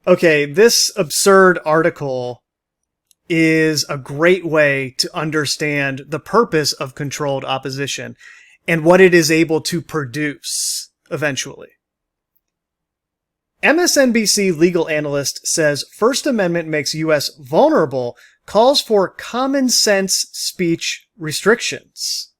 Okay, this absurd article is a great way to understand the purpose of controlled opposition and what it is able to produce eventually. MSNBC legal analyst says First Amendment makes U.S. vulnerable, calls for common sense speech restrictions.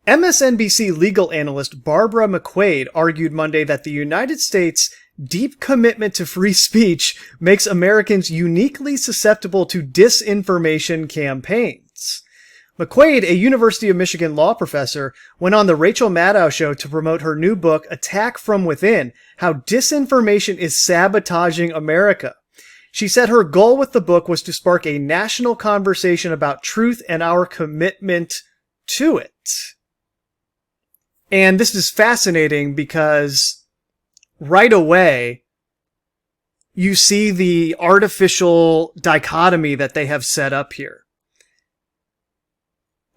MSNBC legal analyst Barbara McQuaid argued Monday that the United States' deep commitment to free speech makes Americans uniquely susceptible to disinformation campaigns. McQuaid, a University of Michigan law professor, went on the Rachel Maddow show to promote her new book, Attack from Within: How Disinformation is Sabotaging America. She said her goal with the book was to spark a national conversation about truth and our commitment to it. And this is fascinating because right away, you see the artificial dichotomy that they have set up here.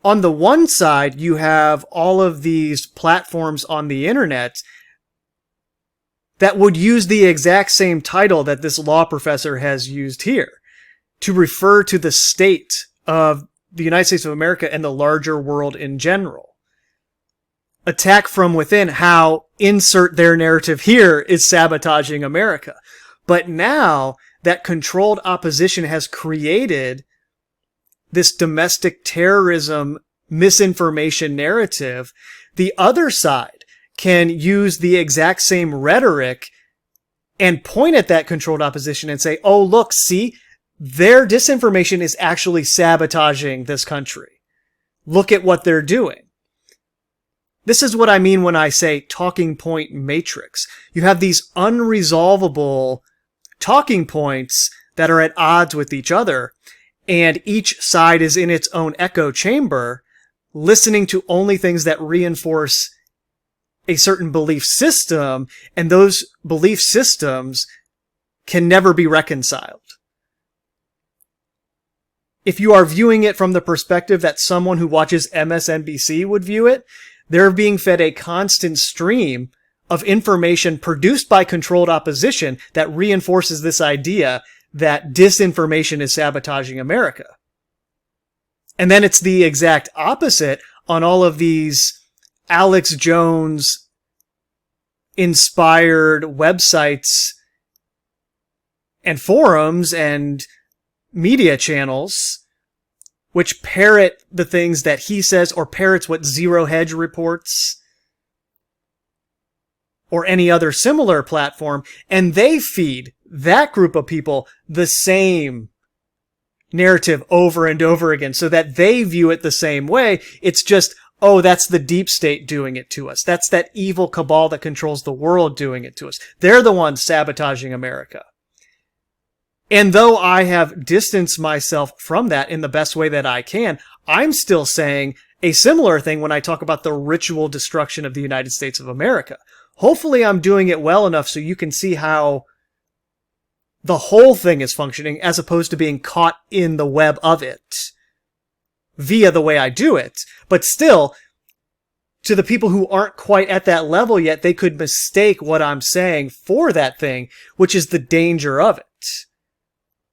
On the one side, you have all of these platforms on the internet that would use the exact same title that this law professor has used here to refer to the state of the United States of America and the larger world in general. Attack from within, how insert their narrative here is sabotaging America. But now that controlled opposition has created this domestic terrorism misinformation narrative, the other side can use the exact same rhetoric and point at that controlled opposition and say, oh, look, see, their disinformation is actually sabotaging this country. Look at what they're doing. This is what I mean when I say talking point matrix. You have these unresolvable talking points that are at odds with each other, and each side is in its own echo chamber, listening to only things that reinforce a certain belief system, and those belief systems can never be reconciled. If you are viewing it from the perspective that someone who watches MSNBC would view it, they're being fed a constant stream of information produced by controlled opposition that reinforces this idea that disinformation is sabotaging America. And then it's the exact opposite on all of these Alex Jones inspired websites and forums and media channels which parrot the things that he says or parrots what Zero Hedge reports or any other similar platform, and they feed that group of people the same narrative over and over again so that they view it the same way. It's just, oh, that's the deep state doing it to us. That's that evil cabal that controls the world doing it to us. They're the ones sabotaging America. And though I have distanced myself from that in the best way that I can, I'm still saying a similar thing when I talk about the ritual destruction of the United States of America. Hopefully I'm doing it well enough so you can see how the whole thing is functioning as opposed to being caught in the web of it via the way I do it. But still, to the people who aren't quite at that level yet, they could mistake what I'm saying for that thing, which is the danger of it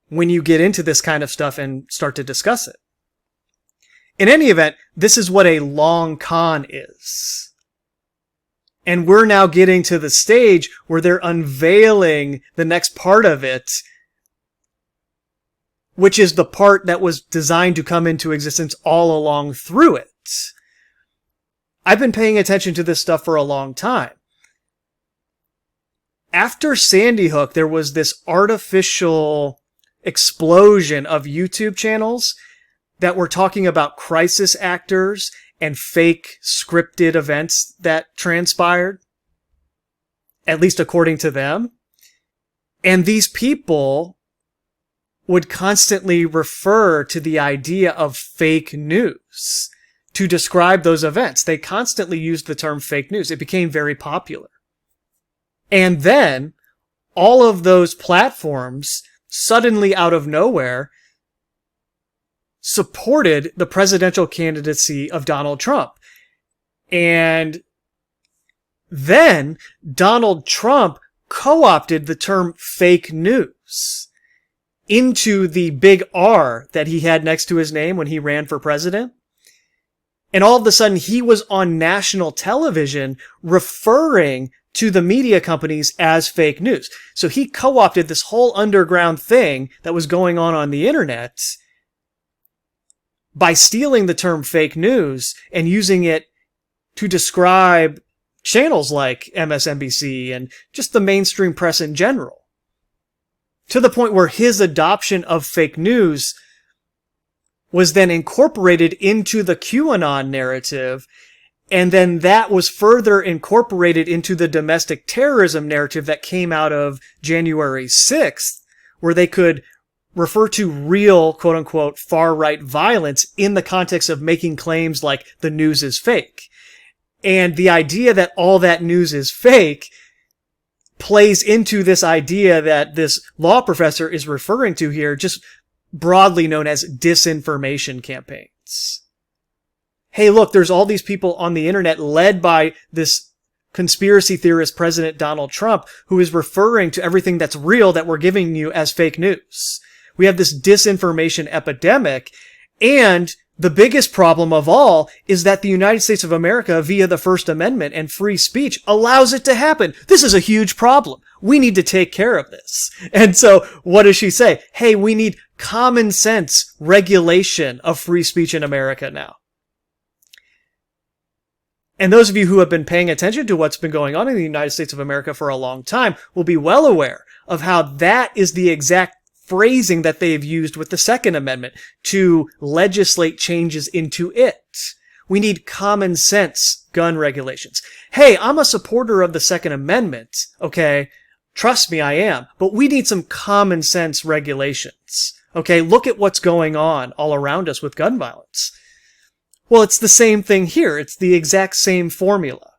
when you get into this kind of stuff and start to discuss it. In any event, this is what a long con is. And we're now getting to the stage where they're unveiling the next part of it, which is the part that was designed to come into existence all along through it. I've been paying attention to this stuff for a long time. After Sandy Hook, there was this artificial explosion of YouTube channels that were talking about crisis actors and fake scripted events that transpired, at least according to them. And these people would constantly refer to the idea of fake news to describe those events. They constantly used the term fake news. It became very popular. And then all of those platforms suddenly out of nowhere supported the presidential candidacy of Donald Trump. And then Donald Trump co-opted the term fake news into the big R that he had next to his name when he ran for president. And all of a sudden, he was on national television referring to the media companies as fake news. So he co-opted this whole underground thing that was going on the internet by stealing the term fake news and using it to describe channels like MSNBC and just the mainstream press in general. To the point where his adoption of fake news was then incorporated into the QAnon narrative, and then that was further incorporated into the domestic terrorism narrative that came out of January 6th, where they could refer to real, quote-unquote, far-right violence in the context of making claims like the news is fake. And the idea that all that news is fake plays into this idea that this law professor is referring to here, just broadly known as disinformation campaigns. Hey, look, there's all these people on the internet led by this conspiracy theorist President Donald Trump who is referring to everything that's real that we're giving you as fake news. We have this disinformation epidemic, and the biggest problem of all is that the United States of America, via the First Amendment and free speech, allows it to happen. This is a huge problem. We need to take care of this. And so what does she say? Hey, we need common sense regulation of free speech in America now. And those of you who have been paying attention to what's been going on in the United States of America for a long time will be well aware of how that is the exact phrasing that they've used with the Second Amendment to legislate changes into it. We need common sense gun regulations. Hey, I'm a supporter of the Second Amendment, okay? Trust me, I am. But we need some common sense regulations, okay? Look at what's going on all around us with gun violence. Well, it's the same thing here. It's the exact same formula.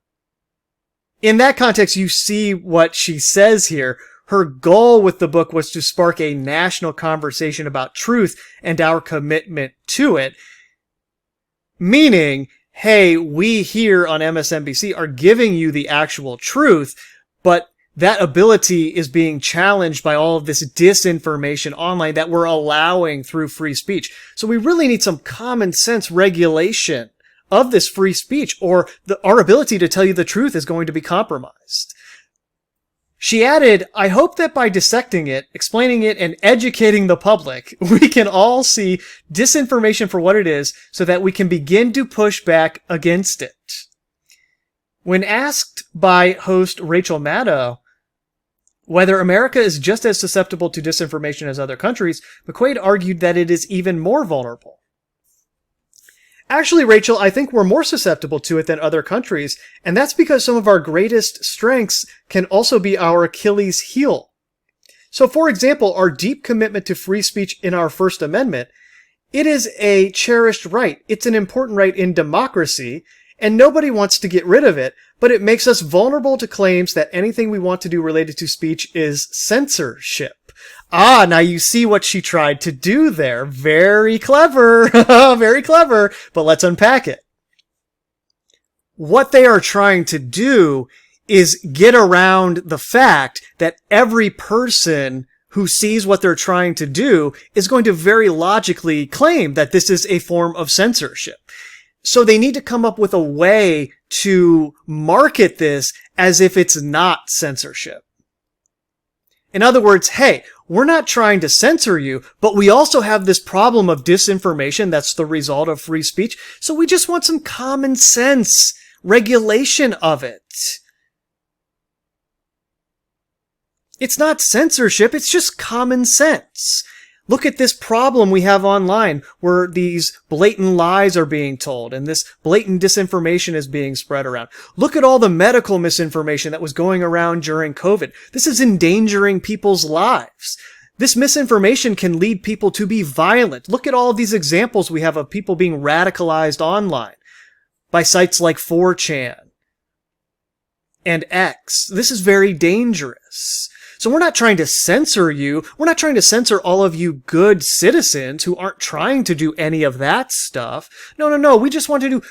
In that context, you see what she says here. Her goal with the book was to spark a national conversation about truth and our commitment to it. Meaning, hey, we here on MSNBC are giving you the actual truth, but that ability is being challenged by all of this disinformation online that we're allowing through free speech. So we really need some common sense regulation of this free speech, or our ability to tell you the truth is going to be compromised. She added, I hope that by dissecting it, explaining it, and educating the public, we can all see disinformation for what it is so that we can begin to push back against it. When asked by host Rachel Maddow whether America is just as susceptible to disinformation as other countries, McQuaid argued that it is even more vulnerable. Actually, Rachel, I think we're more susceptible to it than other countries, and that's because some of our greatest strengths can also be our Achilles heel. So, for example, our deep commitment to free speech in our First Amendment, it is a cherished right. It's an important right in democracy, and nobody wants to get rid of it, but it makes us vulnerable to claims that anything we want to do related to speech is censorship. Ah, now you see what she tried to do there. Very clever. Very clever. But let's unpack it. What they are trying to do is get around the fact that every person who sees what they're trying to do is going to very logically claim that this is a form of censorship. So they need to come up with a way to market this as if it's not censorship. In other words, hey, we're not trying to censor you, but we also have this problem of disinformation that's the result of free speech, so we just want some common sense regulation of it. It's not censorship, it's just common sense. Look at this problem we have online where these blatant lies are being told and this blatant disinformation is being spread around. Look at all the medical misinformation that was going around during COVID. This is endangering people's lives. This misinformation can lead people to be violent. Look at all of these examples we have of people being radicalized online by sites like 4chan and X. This is very dangerous. So we're not trying to censor you. We're not trying to censor all of you good citizens who aren't trying to do any of that stuff. No. We just want to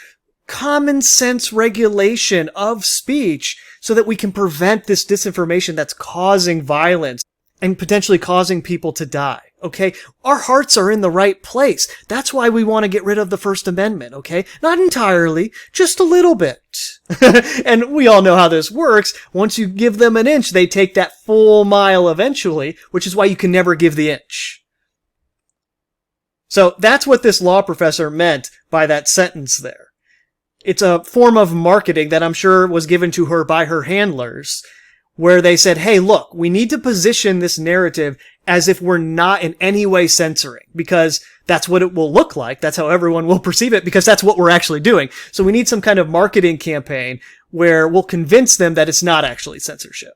common sense regulation of speech so that we can prevent this disinformation that's causing violence and potentially causing people to die. Okay? Our hearts are in the right place. That's why we want to get rid of the First Amendment. Okay? Not entirely, just a little bit. And we all know how this works. Once you give them an inch, they take that full mile eventually, which is why you can never give the inch. So that's what this law professor meant by that sentence there. It's a form of marketing that I'm sure was given to her by her handlers, where they said, hey, look, we need to position this narrative as if we're not in any way censoring, because that's what it will look like. That's how everyone will perceive it, because that's what we're actually doing. So we need some kind of marketing campaign where we'll convince them that it's not actually censorship.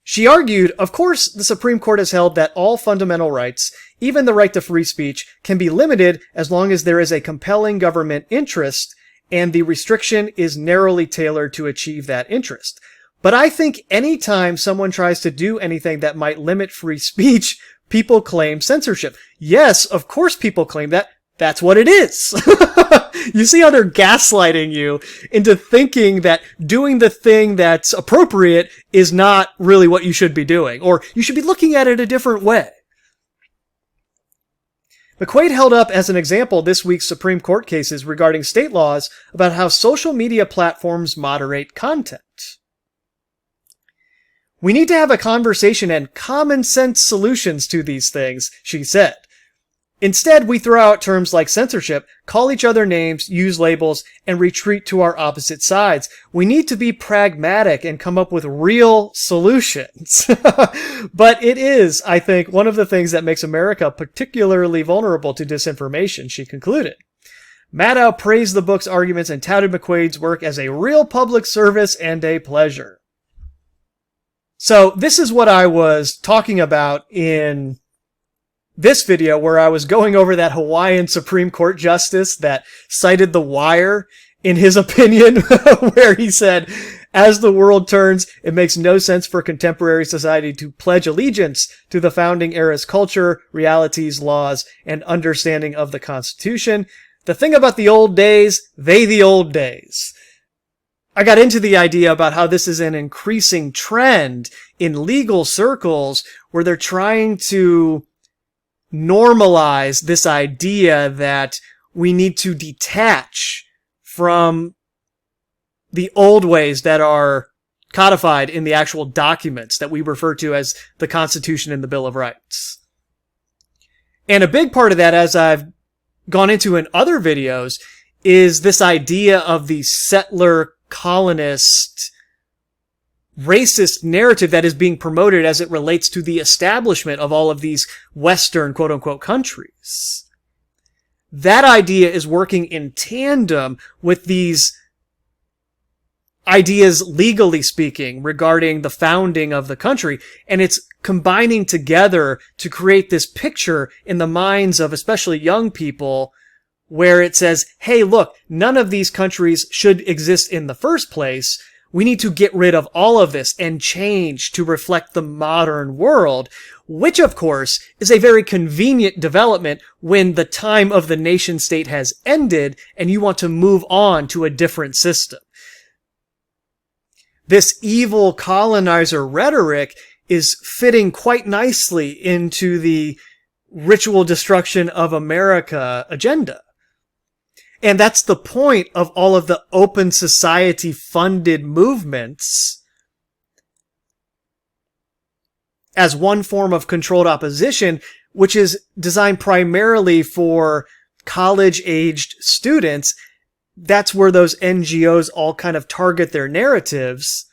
She argued, of course, the Supreme Court has held that all fundamental rights, even the right to free speech, can be limited as long as there is a compelling government interest and the restriction is narrowly tailored to achieve that interest. But I think anytime someone tries to do anything that might limit free speech, people claim censorship. Yes, of course people claim that. That's what it is. You see how they're gaslighting you into thinking that doing the thing that's appropriate is not really what you should be doing, or you should be looking at it a different way. McQuaid held up as an example this week's Supreme Court cases regarding state laws about how social media platforms moderate content. We need to have a conversation and common sense solutions to these things, she said. Instead, we throw out terms like censorship, call each other names, use labels, and retreat to our opposite sides. We need to be pragmatic and come up with real solutions. But it is, I think, one of the things that makes America particularly vulnerable to disinformation, she concluded. Maddow praised the book's arguments and touted McQuaid's work as a real public service and a pleasure. So this is what I was talking about in this video, where I was going over that Hawaiian Supreme Court justice that cited The Wire in his opinion, where he said, as the world turns, it makes no sense for contemporary society to pledge allegiance to the founding era's culture, realities, laws, and understanding of the Constitution. The thing about the old days, they the old days. I got into the idea about how this is an increasing trend in legal circles where they're trying to normalize this idea that we need to detach from the old ways that are codified in the actual documents that we refer to as the Constitution and the Bill of Rights. And a big part of that, as I've gone into in other videos, is this idea of the settler colonist racist narrative that is being promoted as it relates to the establishment of all of these Western quote-unquote countries. That idea is working in tandem with these ideas, legally speaking, regarding the founding of the country, and it's combining together to create this picture in the minds of especially young people where it says, hey, look, none of these countries should exist in the first place. We need to get rid of all of this and change to reflect the modern world, which, of course, is a very convenient development when the time of the nation state has ended and you want to move on to a different system. This evil colonizer rhetoric is fitting quite nicely into the ritual destruction of America agenda. And that's the point of all of the open society funded movements as one form of controlled opposition, which is designed primarily for college-aged students. That's where those NGOs all kind of target their narratives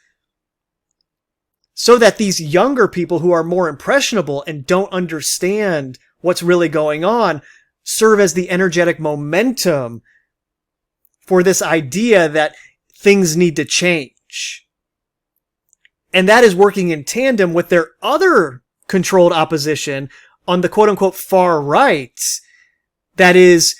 so that these younger people who are more impressionable and don't understand what's really going on serve as the energetic momentum for this idea that things need to change. And that is working in tandem with their other controlled opposition on the quote-unquote far right that is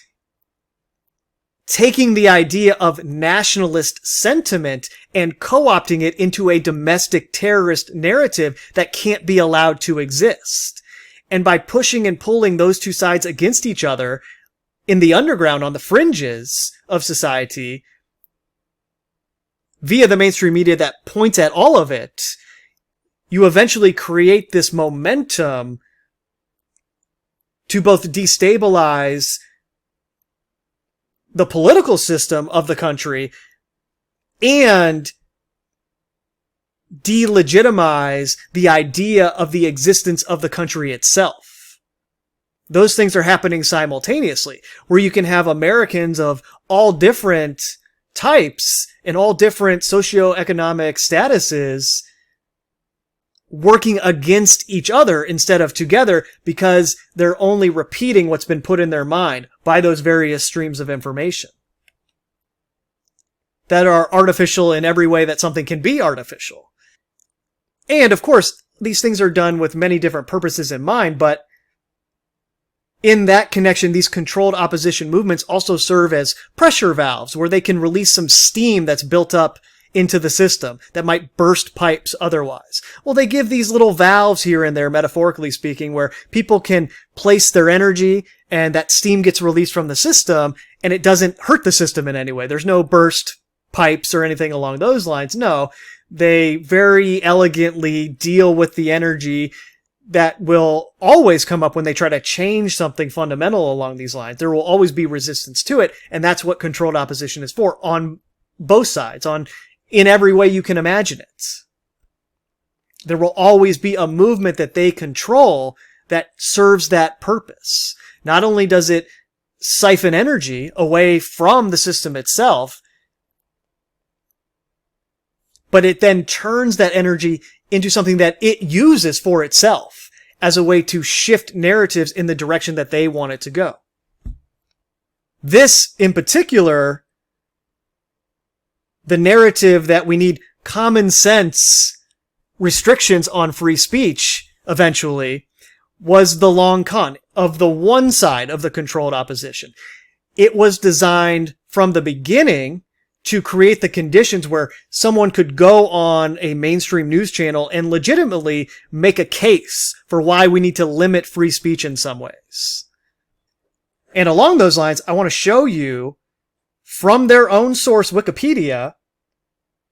taking the idea of nationalist sentiment and co-opting it into a domestic terrorist narrative that can't be allowed to exist. And by pushing and pulling those two sides against each other, in the underground, on the fringes of society, via the mainstream media that points at all of it, you eventually create this momentum to both destabilize the political system of the country and delegitimize the idea of the existence of the country itself. Those things are happening simultaneously, where you can have Americans of all different types and all different socioeconomic statuses working against each other instead of together, because they're only repeating what's been put in their mind by those various streams of information that are artificial in every way that something can be artificial. And of course, these things are done with many different purposes in mind, but in that connection, these controlled opposition movements also serve as pressure valves where they can release some steam that's built up into the system that might burst pipes otherwise. Well, they give these little valves here and there, metaphorically speaking, where people can place their energy and that steam gets released from the system and it doesn't hurt the system in any way. There's no burst pipes or anything along those lines. No, they very elegantly deal with the energy that will always come up when they try to change something fundamental along these lines. There will always be resistance to it, and that's what controlled opposition is for on both sides, in every way you can imagine it. There will always be a movement that they control that serves that purpose. Not only does it siphon energy away from the system itself, but it then turns that energy into something that it uses for itself as a way to shift narratives in the direction that they want it to go. This, in particular, the narrative that we need common sense restrictions on free speech eventually, was the long con of the one side of the controlled opposition. It was designed from the beginning to create the conditions where someone could go on a mainstream news channel and legitimately make a case for why we need to limit free speech in some ways. And along those lines, I want to show you from their own source, Wikipedia,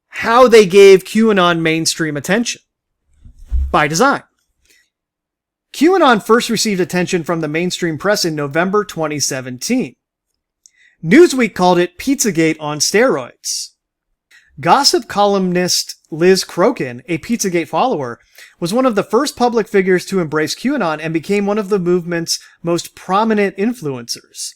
how they gave QAnon mainstream attention. By design. QAnon first received attention from the mainstream press in November 2017. Newsweek called it Pizzagate on steroids. Gossip columnist Liz Crokin, a Pizzagate follower, was one of the first public figures to embrace QAnon and became one of the movement's most prominent influencers.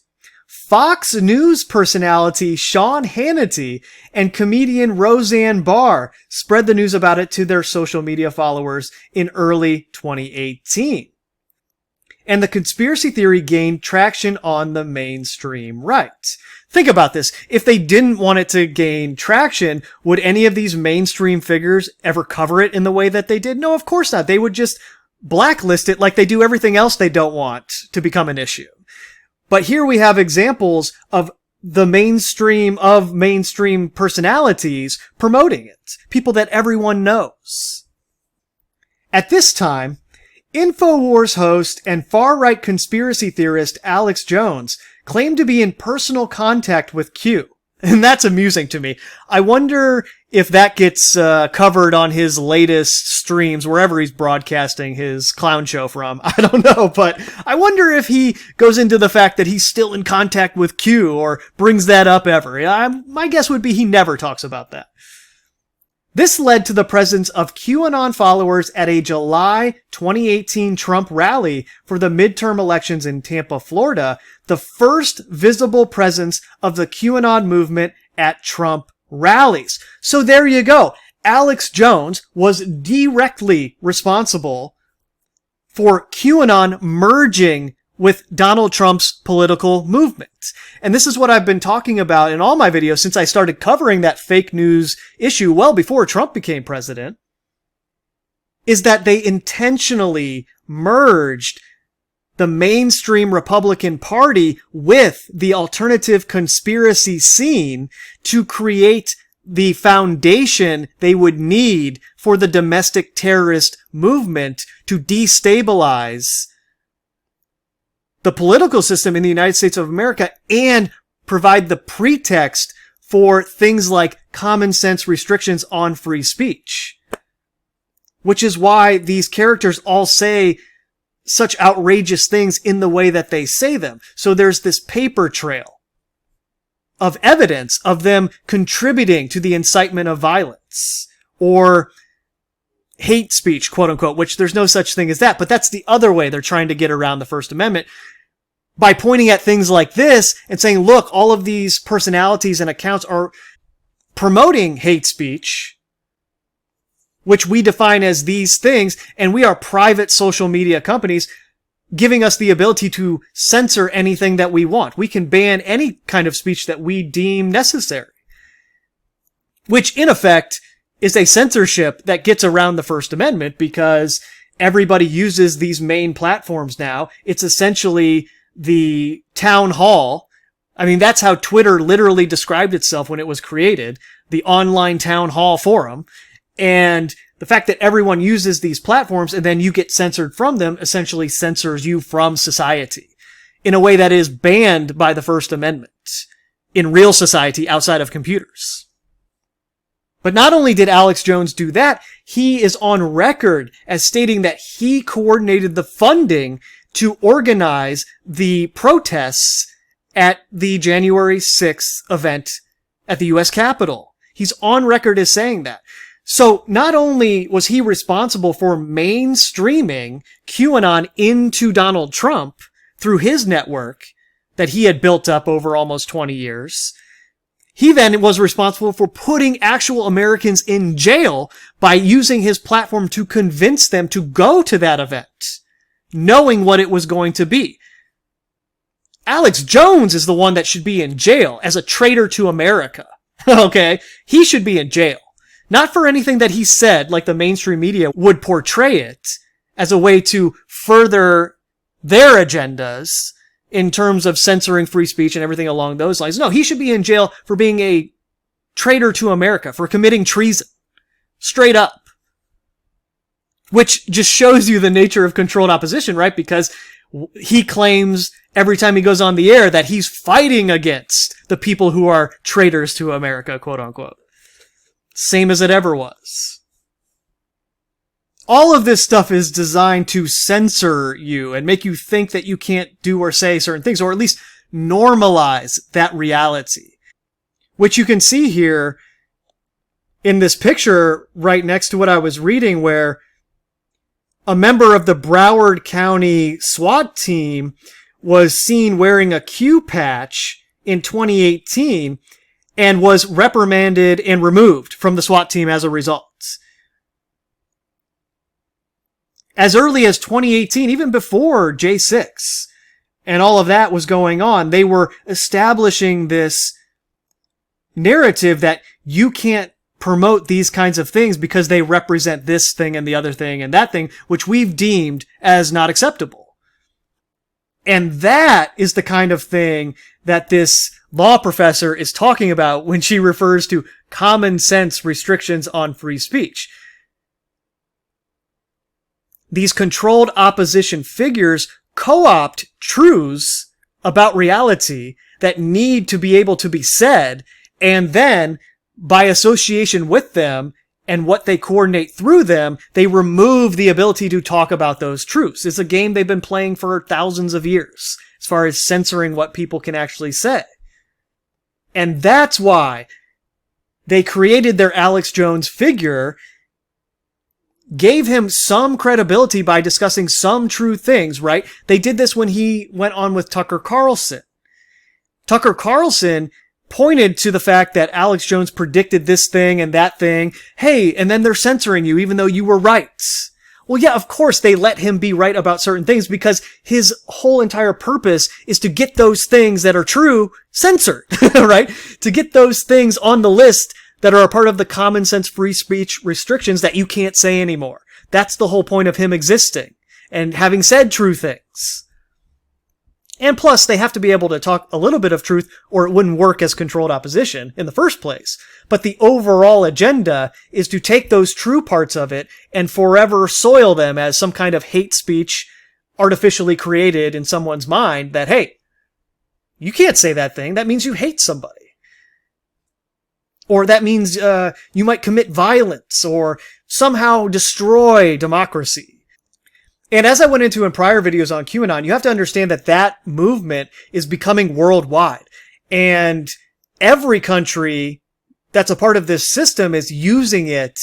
Fox News personality Sean Hannity and comedian Roseanne Barr spread the news about it to their social media followers in early 2018. And the conspiracy theory gained traction on the mainstream right. Think about this. If they didn't want it to gain traction, would any of these mainstream figures ever cover it in the way that they did? No, of course not. They would just blacklist it like they do everything else they don't want to become an issue. But here we have examples of the mainstream of mainstream personalities promoting it. People that everyone knows. At this time, InfoWars host and far-right conspiracy theorist Alex Jones claimed to be in personal contact with Q. And that's amusing to me. I wonder if that gets covered on his latest streams, wherever he's broadcasting his clown show from. I don't know, but I wonder if he goes into the fact that he's still in contact with Q or brings that up ever. My guess would be he never talks about that. This led to the presence of QAnon followers at a July 2018 Trump rally for the midterm elections in Tampa, Florida, the first visible presence of the QAnon movement at Trump rallies. So there you go. Alex Jones was directly responsible for QAnon merging with Donald Trump's political movement. And this is what I've been talking about in all my videos since I started covering that fake news issue well before Trump became president, is that they intentionally merged the mainstream Republican Party with the alternative conspiracy scene to create the foundation they would need for the domestic terrorist movement to destabilize the political system in the United States of America and provide the pretext for things like common sense restrictions on free speech. Which is why these characters all say such outrageous things in the way that they say them. So there's this paper trail of evidence of them contributing to the incitement of violence or hate speech, quote unquote, which there's no such thing as that. But that's the other way they're trying to get around the First Amendment, by pointing at things like this and saying, look, all of these personalities and accounts are promoting hate speech, which we define as these things, and we are private social media companies giving us the ability to censor anything that we want. We can ban any kind of speech that we deem necessary, which in effect is a censorship that gets around the First Amendment because everybody uses these main platforms now. It's essentially the town hall. I mean, that's how Twitter literally described itself when it was created, the online town hall forum. And the fact that everyone uses these platforms and then you get censored from them essentially censors you from society in a way that is banned by the First Amendment in real society outside of computers. But not only did Alex Jones do that, he is on record as stating that he coordinated the funding to organize the protests at the January 6th event at the U.S. Capitol. He's on record as saying that. So not only was he responsible for mainstreaming QAnon into Donald Trump through his network that he had built up over almost 20 years, he then was responsible for putting actual Americans in jail by using his platform to convince them to go to that event, knowing what it was going to be. Alex Jones is the one that should be in jail as a traitor to America. Okay? He should be in jail. Not for anything that he said, like the mainstream media would portray it as a way to further their agendas in terms of censoring free speech and everything along those lines. No, he should be in jail for being a traitor to America, for committing treason. Straight up. Which just shows you the nature of controlled opposition, right? Because he claims every time he goes on the air that he's fighting against the people who are traitors to America, quote unquote. Same as it ever was. All of this stuff is designed to censor you and make you think that you can't do or say certain things, or at least normalize that reality. Which you can see here in this picture right next to what I was reading, where a member of the Broward County SWAT team was seen wearing a Q patch in 2018 and was reprimanded and removed from the SWAT team as a result. As early as 2018, even before J6 and all of that was going on, they were establishing this narrative that you can't promote these kinds of things because they represent this thing and the other thing and that thing, which we've deemed as not acceptable. And that is the kind of thing that this law professor is talking about when she refers to common sense restrictions on free speech. These controlled opposition figures co-opt truths about reality that need to be able to be said, and then, by association with them and what they coordinate through them, they remove the ability to talk about those truths. It's a game they've been playing for thousands of years, as far as censoring what people can actually say. And that's why they created their Alex Jones figure, gave him some credibility by discussing some true things, right? They did this when he went on with Tucker Carlson. Tucker Carlson pointed to the fact that Alex Jones predicted this thing and that thing. Hey, and then they're censoring you even though you were right. Well, yeah, of course they let him be right about certain things because his whole entire purpose is to get those things that are true censored, right? To get those things on the list that are a part of the common sense free speech restrictions that you can't say anymore. That's the whole point of him existing and having said true things. And plus, they have to be able to talk a little bit of truth or it wouldn't work as controlled opposition in the first place. But the overall agenda is to take those true parts of it and forever soil them as some kind of hate speech artificially created in someone's mind that, hey, you can't say that thing. That means you hate somebody. Or that means you might commit violence or somehow destroy democracy. And as I went into in prior videos on QAnon, you have to understand that that movement is becoming worldwide. And every country that's a part of this system is using it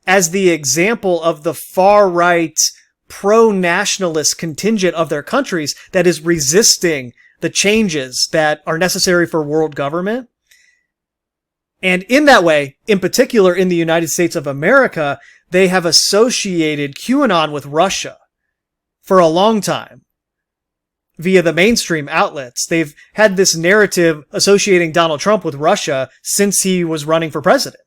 as the example of the far-right, pro-nationalist contingent of their countries that is resisting the changes that are necessary for world government. And in that way, in particular in the United States of America, they have associated QAnon with Russia for a long time via the mainstream outlets. They've had this narrative associating Donald Trump with Russia since he was running for president.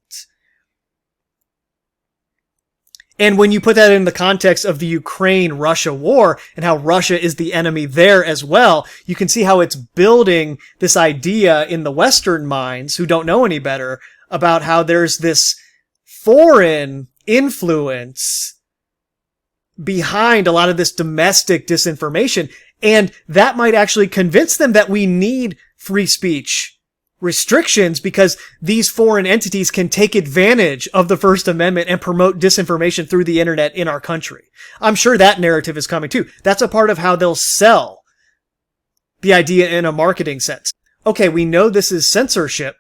And when you put that in the context of the Ukraine-Russia war and how Russia is the enemy there as well, you can see how it's building this idea in the Western minds who don't know any better about how there's this foreign influence behind a lot of this domestic disinformation. And that might actually convince them that we need free speech restrictions because these foreign entities can take advantage of the First Amendment and promote disinformation through the internet in our country. I'm sure that narrative is coming too. That's a part of how they'll sell the idea in a marketing sense. Okay, we know this is censorship.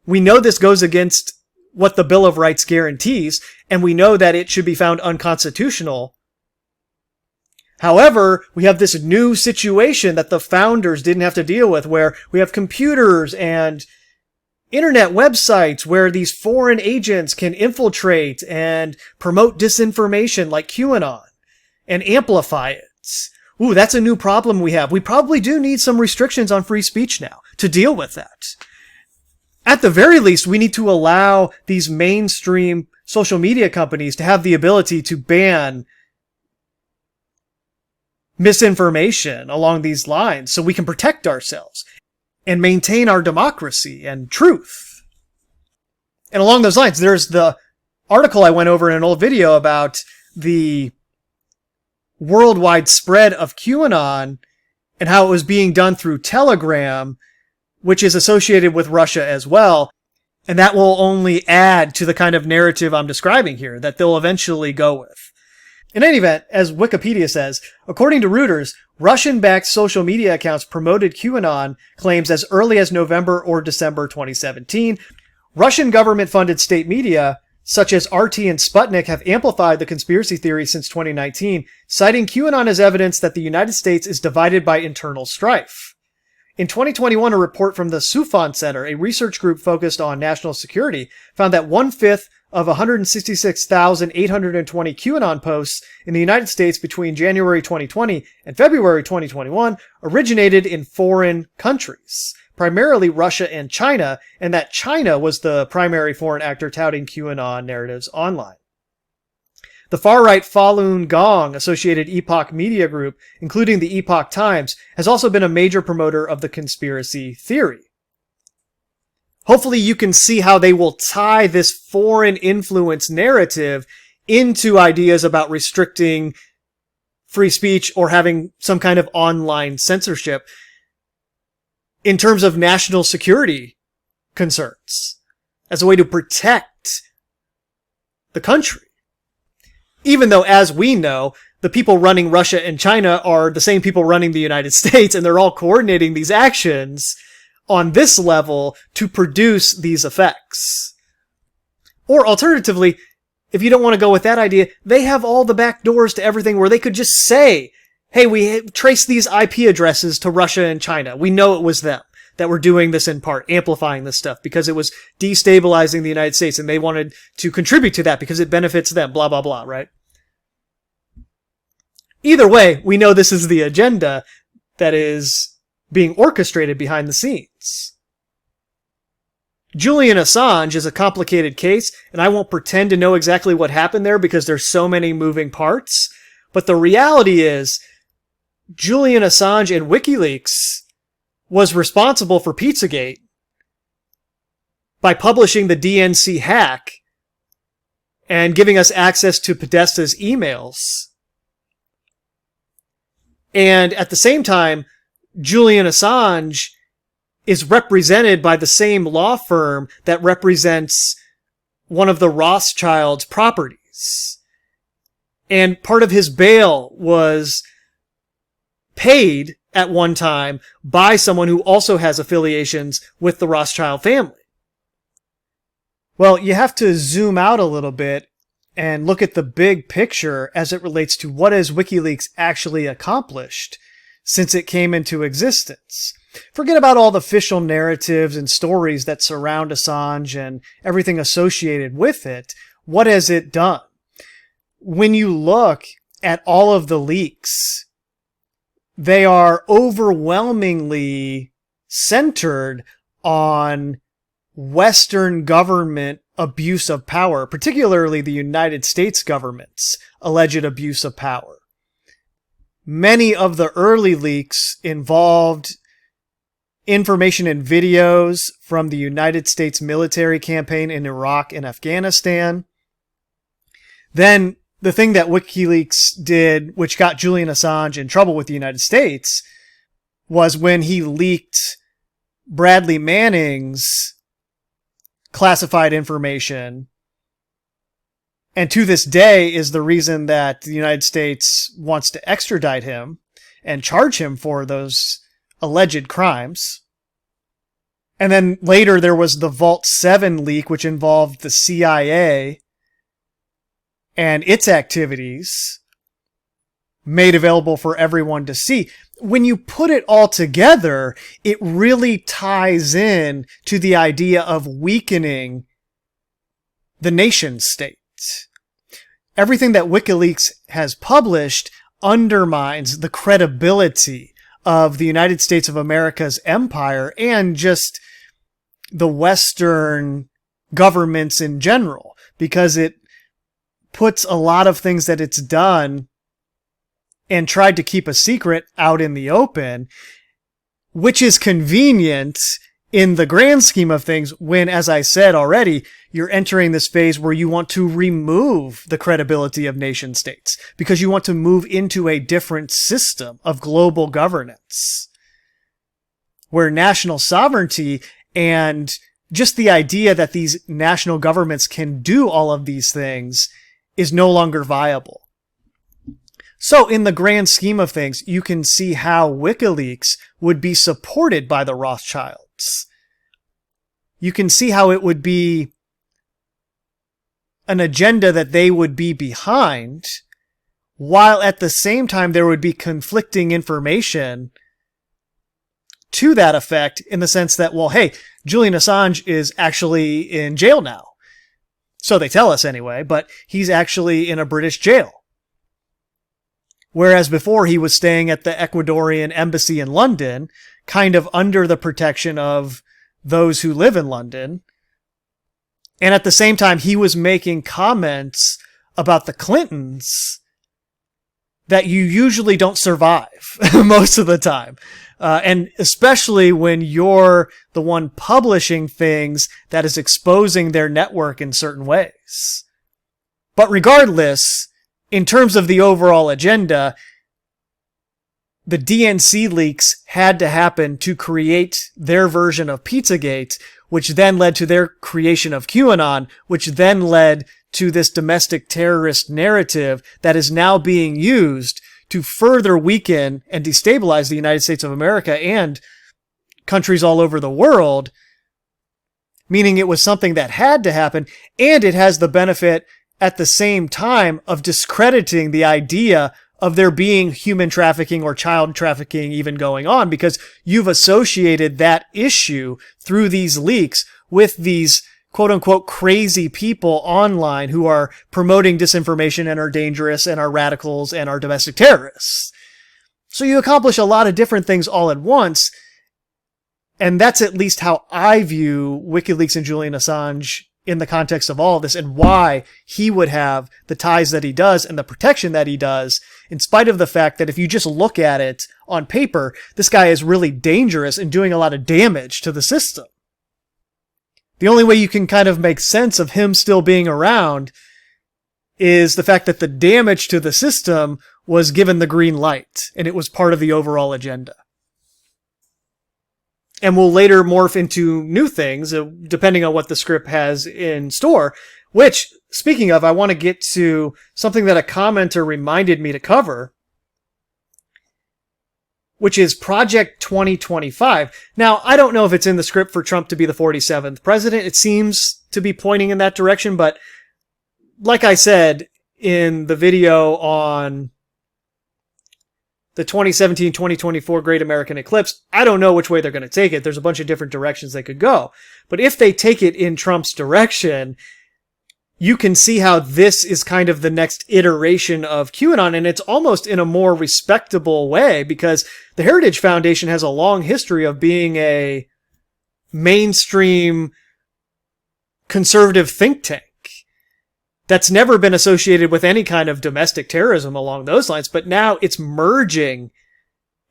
We know this goes against what the Bill of Rights guarantees, and we know that it should be found unconstitutional. However, we have this new situation that the founders didn't have to deal with, where we have computers and internet websites where these foreign agents can infiltrate and promote disinformation like QAnon and amplify it. Ooh, that's a new problem we have. We probably do need some restrictions on free speech now to deal with that. At the very least, we need to allow these mainstream social media companies to have the ability to ban misinformation along these lines so we can protect ourselves and maintain our democracy and truth. And along those lines, there's the article I went over in an old video about the worldwide spread of QAnon and how it was being done through Telegram, which is associated with Russia as well. And that will only add to the kind of narrative I'm describing here that they'll eventually go with. In any event, as Wikipedia says, according to Reuters, Russian-backed social media accounts promoted QAnon claims as early as November or December 2017. Russian government-funded state media, such as RT and Sputnik, have amplified the conspiracy theory since 2019, citing QAnon as evidence that the United States is divided by internal strife. In 2021, a report from the Sufan Center, a research group focused on national security, found that 1/5 of 166,820 QAnon posts in the United States between January 2020 and February 2021 originated in foreign countries, primarily Russia and China, and that China was the primary foreign actor touting QAnon narratives online. The far-right Falun Gong associated Epoch Media Group, including the Epoch Times, has also been a major promoter of the conspiracy theory. Hopefully you can see how they will tie this foreign influence narrative into ideas about restricting free speech or having some kind of online censorship in terms of national security concerns as a way to protect the country. Even though, as we know, the people running Russia and China are the same people running the United States, and they're all coordinating these actions on this level to produce these effects. Or alternatively, if you don't want to go with that idea, they have all the back doors to everything where they could just say, hey, we trace these IP addresses to Russia and China. We know it was them that were doing this in part, amplifying this stuff because it was destabilizing the United States and they wanted to contribute to that because it benefits them, blah, blah, blah, right? Either way, we know this is the agenda that is being orchestrated behind the scenes. Julian Assange is a complicated case, and I won't pretend to know exactly what happened there because there's so many moving parts. But the reality is, Julian Assange and Wikileaks was responsible for Pizzagate by publishing the DNC hack and giving us access to Podesta's emails. And at the same time, Julian Assange is represented by the same law firm that represents one of the Rothschild's properties. And part of his bail was paid at one time by someone who also has affiliations with the Rothschild family. Well, you have to zoom out a little bit and look at the big picture as it relates to what has WikiLeaks actually accomplished since it came into existence. Forget about all the official narratives and stories that surround Assange and everything associated with it. What has it done? When you look at all of the leaks, they are overwhelmingly centered on Western government abuse of power, particularly the United States government's alleged abuse of power. Many of the early leaks involved information and videos from the United States military campaign in Iraq and Afghanistan. Then the thing that WikiLeaks did, which got Julian Assange in trouble with the United States, was when he leaked Bradley Manning's classified information. And to this day is the reason that the United States wants to extradite him and charge him for those alleged crimes. And then later there was the Vault 7 leak, which involved the CIA and its activities made available for everyone to see. When you put it all together, it really ties in to the idea of weakening the nation state. Everything that WikiLeaks has published undermines the credibility of the United States of America's empire and just the Western governments in general, because it puts a lot of things that it's done and tried to keep a secret out in the open, which is convenient in the grand scheme of things when, as I said already, you're entering this phase where you want to remove the credibility of nation states because you want to move into a different system of global governance where national sovereignty and just the idea that these national governments can do all of these things is no longer viable. So in the grand scheme of things, you can see how WikiLeaks would be supported by the Rothschilds. You can see how it would be an agenda that they would be behind, while at the same time there would be conflicting information to that effect in the sense that, well, hey, Julian Assange is actually in jail now. So they tell us anyway, but he's actually in a British jail. Whereas before he was staying at the Ecuadorian embassy in London, kind of under the protection of those who live in London. And at the same time, he was making comments about the Clintons that you usually don't survive most of the time. And especially when you're the one publishing things that is exposing their network in certain ways. But regardless, in terms of the overall agenda, the DNC leaks had to happen to create their version of Pizzagate, which then led to their creation of QAnon, which then led to this domestic terrorist narrative that is now being used to further weaken and destabilize the United States of America and countries all over the world, meaning it was something that had to happen, and it has the benefit at the same time of discrediting the idea of there being human trafficking or child trafficking even going on, because you've associated that issue through these leaks with these quote unquote crazy people online who are promoting disinformation and are dangerous and are radicals and are domestic terrorists. So you accomplish a lot of different things all at once. And that's at least how I view WikiLeaks and Julian Assange in the context of all of this, and why he would have the ties that he does and the protection that he does, in spite of the fact that if you just look at it on paper, this guy is really dangerous and doing a lot of damage to the system. The only way you can kind of make sense of him still being around is the fact that the damage to the system was given the green light, and it was part of the overall agenda. And will later morph into new things, depending on what the script has in store, which, speaking of, I want to get to something that a commenter reminded me to cover, which is Project 2025. Now, I don't know if it's in the script for Trump to be the 47th president. It seems to be pointing in that direction, but like I said in the video on the 2017-2024 Great American Eclipse, I don't know which way they're going to take it. There's a bunch of different directions they could go. But if they take it in Trump's direction, you can see how this is kind of the next iteration of QAnon, and it's almost in a more respectable way, because the Heritage Foundation has a long history of being a mainstream conservative think tank that's never been associated with any kind of domestic terrorism along those lines, but now it's merging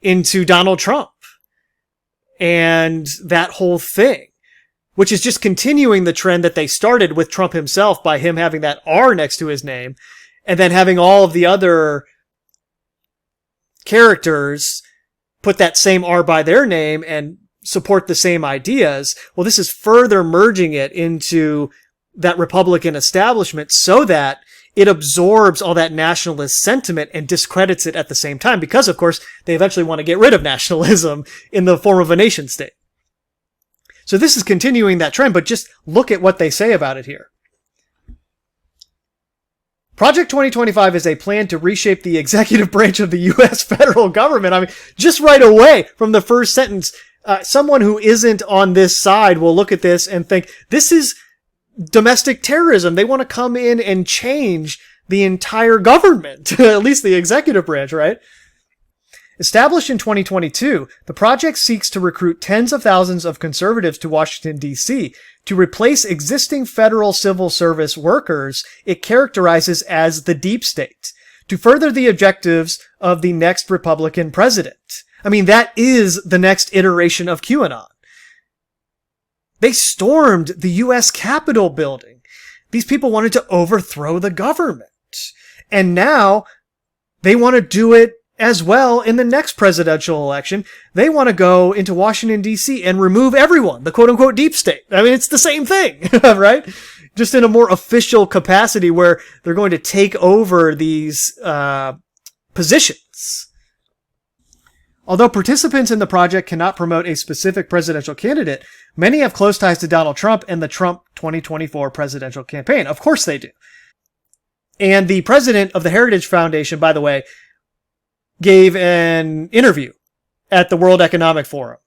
into Donald Trump and that whole thing, which is just continuing the trend that they started with Trump himself by him having that R next to his name, and then having all of the other characters put that same R by their name and support the same ideas. Well, this is further merging it into that Republican establishment so that it absorbs all that nationalist sentiment and discredits it at the same time, because, of course, they eventually want to get rid of nationalism in the form of a nation state. So this is continuing that trend, but just look at what they say about it here. Project 2025 is a plan to reshape the executive branch of the U.S. federal government. I mean, just right away from the first sentence, someone who isn't on this side will look at this and think, this is domestic terrorism. They want to come in and change the entire government, at least the executive branch, right? Established in 2022, the project seeks to recruit tens of thousands of conservatives to Washington, D.C. to replace existing federal civil service workers it characterizes as the deep state, to further the objectives of the next Republican president. I mean, that is the next iteration of QAnon. They stormed the U.S. Capitol building. These people wanted to overthrow the government. And now they want to do it as well in the next presidential election. They want to go into Washington, D.C. and remove everyone, the quote-unquote deep state. I mean, it's the same thing, right? Just in a more official capacity where they're going to take over these positions. Although participants in the project cannot promote a specific presidential candidate, many have close ties to Donald Trump and the Trump 2024 presidential campaign. Of course they do. And the president of the Heritage Foundation, by the way, gave an interview at the World Economic Forum.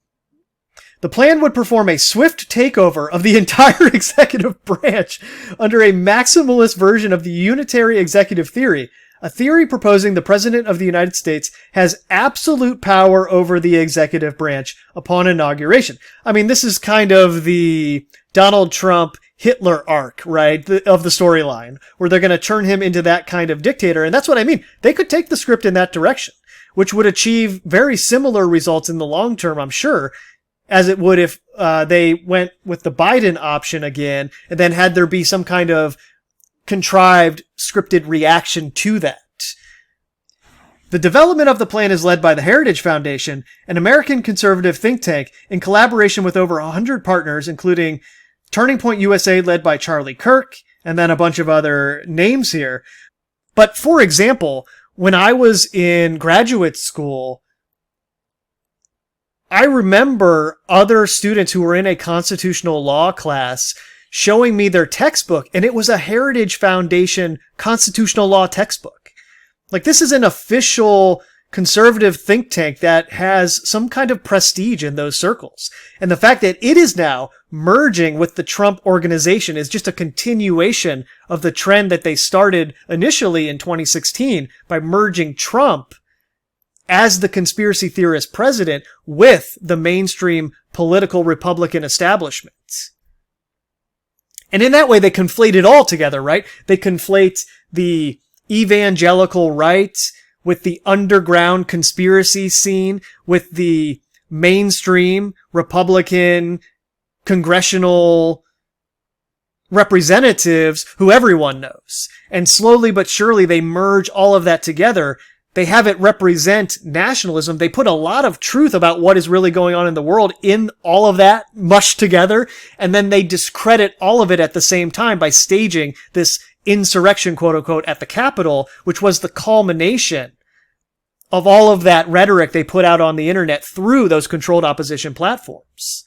The plan would perform a swift takeover of the entire executive branch under a maximalist version of the unitary executive theory, a theory proposing the President of the United States has absolute power over the executive branch upon inauguration. I mean, this is kind of the Donald Trump Hitler arc, right, of the storyline, where they're going to turn him into that kind of dictator. And that's what I mean. They could take the script in that direction, which would achieve very similar results in the long term, I'm sure, as it would if they went with the Biden option again, and then had there be some kind of contrived, scripted reaction to that. The development of the plan is led by the Heritage Foundation, an American conservative think tank, in collaboration with over 100 partners, including Turning Point USA, led by Charlie Kirk, and then a bunch of other names here. But for example, when I was in graduate school, I remember other students who were in a constitutional law class showing me their textbook, and it was a Heritage Foundation constitutional law textbook. Like, this is an official conservative think tank that has some kind of prestige in those circles. And the fact that it is now merging with the Trump organization is just a continuation of the trend that they started initially in 2016 by merging Trump as the conspiracy theorist president with the mainstream political Republican establishment. And in that way, they conflate it all together, right? They conflate the evangelical right with the underground conspiracy scene, with the mainstream Republican congressional representatives who everyone knows. And slowly but surely, they merge all of that together. they have it represent nationalism. They put a lot of truth about what is really going on in the world in all of that mushed together, and then they discredit all of it at the same time by staging this insurrection, quote unquote, at the Capitol, which was the culmination of all of that rhetoric they put out on the internet through those controlled opposition platforms.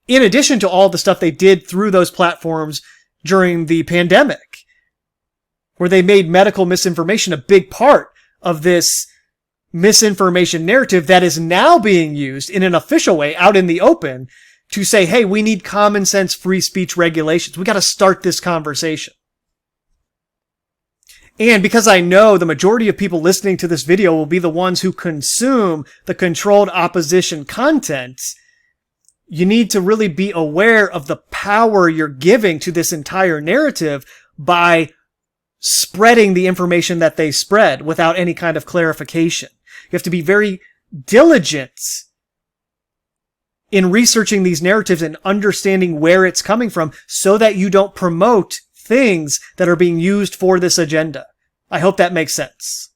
In addition to all the stuff they did through those platforms during the pandemic, where they made medical misinformation a big part of this misinformation narrative that is now being used in an official way out in the open to say, hey, we need common sense free speech regulations. We got to start this conversation. And because I know the majority of people listening to this video will be the ones who consume the controlled opposition content, you need to really be aware of the power you're giving to this entire narrative by spreading the information that they spread without any kind of clarification. You have to be very diligent in researching these narratives and understanding where it's coming from so that you don't promote things that are being used for this agenda. I hope that makes sense.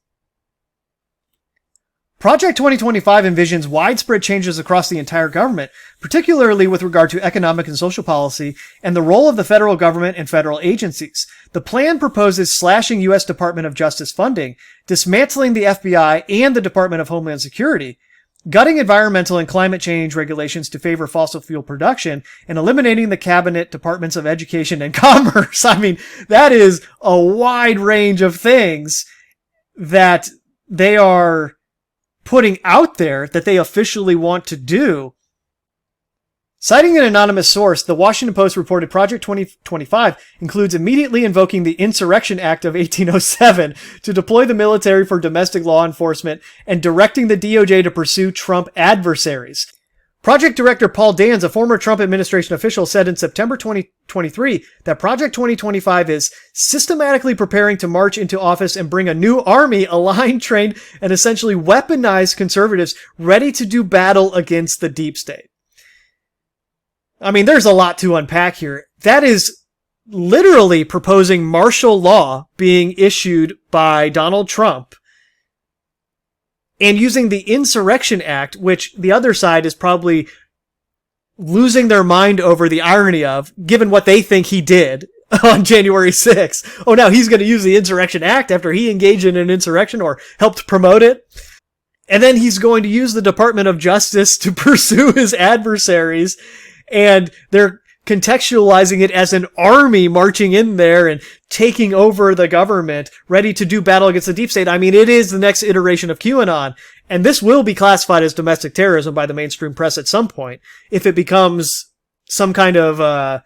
Project 2025 envisions widespread changes across the entire government, particularly with regard to economic and social policy and the role of the federal government and federal agencies. The plan proposes slashing U.S. Department of Justice funding, dismantling the FBI and the Department of Homeland Security, gutting environmental and climate change regulations to favor fossil fuel production, and eliminating the cabinet departments of education and commerce. I mean, that is a wide range of things that they are putting out there that they officially want to do. Citing an anonymous source, the Washington Post reported Project 2025 includes immediately invoking the Insurrection Act of 1807 to deploy the military for domestic law enforcement and directing the DOJ to pursue Trump adversaries. Project Director Paul Dans, a former Trump administration official, said in September 2023 that Project 2025 is systematically preparing to march into office and bring a new army, aligned, trained, and essentially weaponized conservatives ready to do battle against the deep state. I mean, there's a lot to unpack here. That is literally proposing martial law being issued by Donald Trump and using the Insurrection Act, which the other side is probably losing their mind over the irony of, given what they think he did on January 6th. Oh, now he's going to use the Insurrection Act after he engaged in an insurrection or helped promote it. And then he's going to use the Department of Justice to pursue his adversaries. And they're contextualizing it as an army marching in there and taking over the government, ready to do battle against the deep state. I mean, it is the next iteration of QAnon. And this will be classified as domestic terrorism by the mainstream press at some point, if it becomes some kind of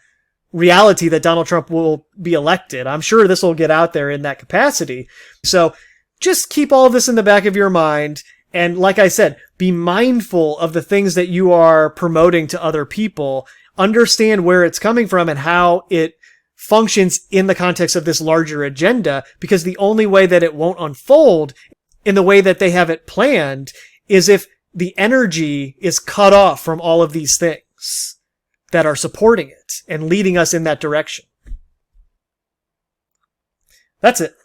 reality that Donald Trump will be elected. I'm sure this will get out there in that capacity. So just keep all of this in the back of your mind. And like I said, be mindful of the things that you are promoting to other people. Understand where it's coming from and how it functions in the context of this larger agenda, because the only way that it won't unfold in the way that they have it planned is if the energy is cut off from all of these things that are supporting it and leading us in that direction. That's it.